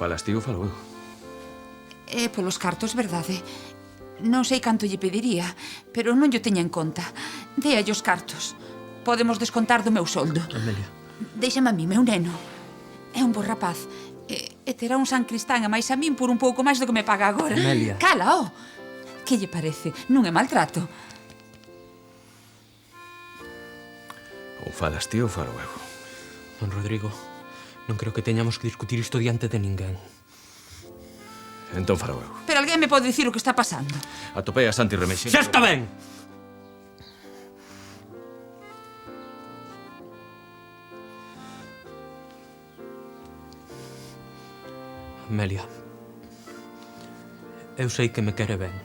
falas ti ou falo eu? É polos cartos, verdade? Non sei canto lle pediría, pero non lle teña en conta. Déalle os cartos. Podemos descontar do meu soldo. Amelia. Déixame a mí, meu neno. É un bo rapaz. E terá un San Cristán a máis a min por un pouco máis do que me paga agora. Amelia. Cala, oh! Que lle parece? Non é maltrato. Ou falas ti ou falo eu? Don Rodrigo, non creo que teñamos que discutir isto diante de ninguén. Entón falo eu. Pero alguén me pode dicir o que está pasando. Atopei a Santi Remexendo. Xa está ben! Amelia, eu sei que me quere ben,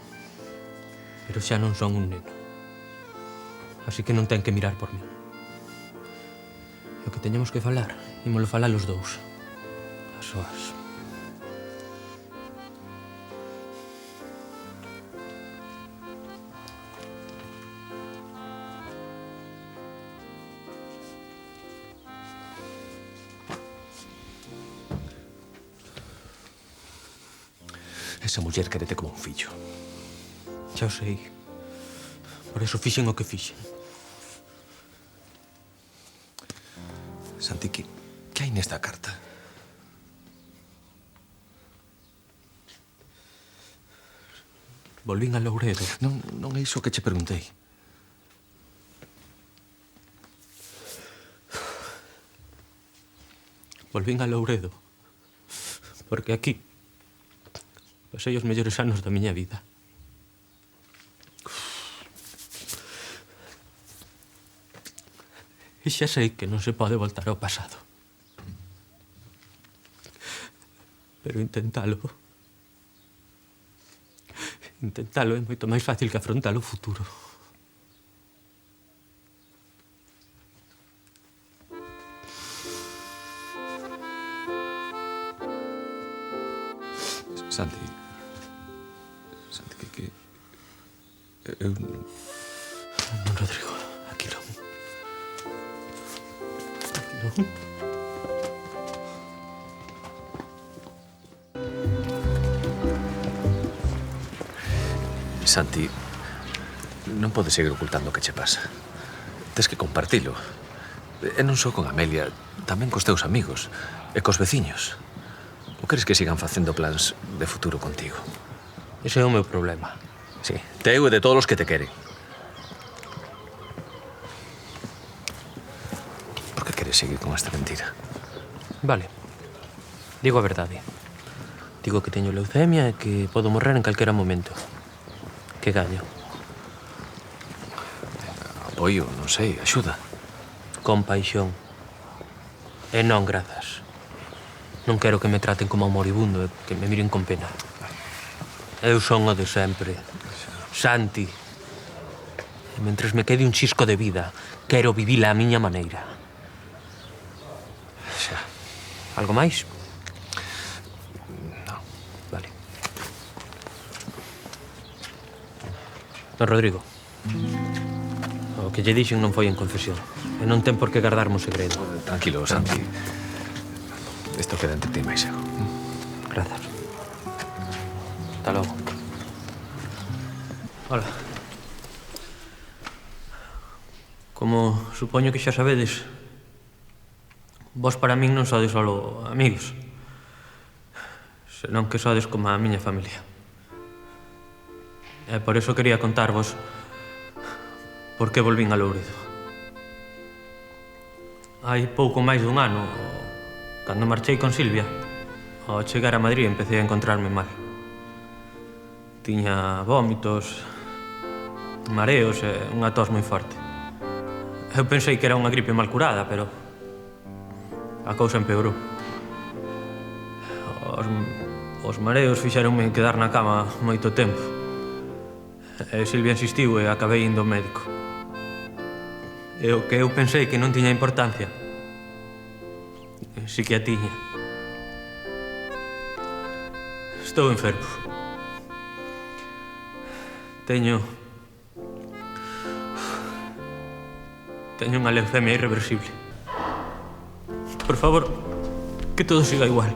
pero xa non son un neno. Así que non ten que mirar por mí. E o que teñamos que falar, ímolo falar os dous. A soas. Esa muller querete como un fillo. Xa o sei. Por eso fixen o que fixen. Santi, que hai nesta carta? Volvín a Louredo. Non é iso que che preguntei. Volvín a Louredo. Porque aquí pasei os mellores anos da miña vida. E xa sei que non se pode voltar ao pasado. Pero intentalo é moito máis fácil que afrontar o futuro. Santi, que... Eu... Non, Rodrigo, aquí non. Aquí non. Santi, non podes seguir ocultando o que che pasa. Tes que compartilo. E non só con Amelia, tamén cos teus amigos e cos veciños. Ou queres que sigan facendo plans de futuro contigo? Ese é o meu problema. Sí, teu e de todos os que te queren. Por que queres seguir con esta mentira? Vale. Digo a verdade. Digo que teño leucemia e que podo morrer en calquera momento. Que gaño? Apoio, non sei, axuda. Compaixón. E non grazas. Non quero que me traten como a un moribundo e que me miren con pena. Eu son o de sempre. Santi. E mentres me quede un chisco de vida, quero vivila a miña maneira. Xa. Algo máis? Non. Vale. Don Rodrigo, o que lle dixen non foi en confesión. E non ten por que guardarme o segredo. Tranquilo, Santi. Isto queda entre ti máis eu. Grazas. Hasta logo. Hola. Como supoño que xa sabedes, vos para min non sodes solo amigos, senón que sodes como a miña familia. E por eso quería contarvos por que volvín a Louredo. Hai pouco máis dun ano, cando marchei con Silvia, ao chegar a Madrid empecé a encontrarme mal. Tiña vómitos, mareos e unha tos moi forte. Eu pensei que era unha gripe mal curada, pero a cousa empeorou. Os mareos fixeronme quedar na cama moito tempo. E Silvia insistiu e acabei indo ao médico. E o que eu pensei que non tiña importancia, si que a tiña. Estou enfermo. Teño unha leucemia irreversible. Por favor, que todo siga igual.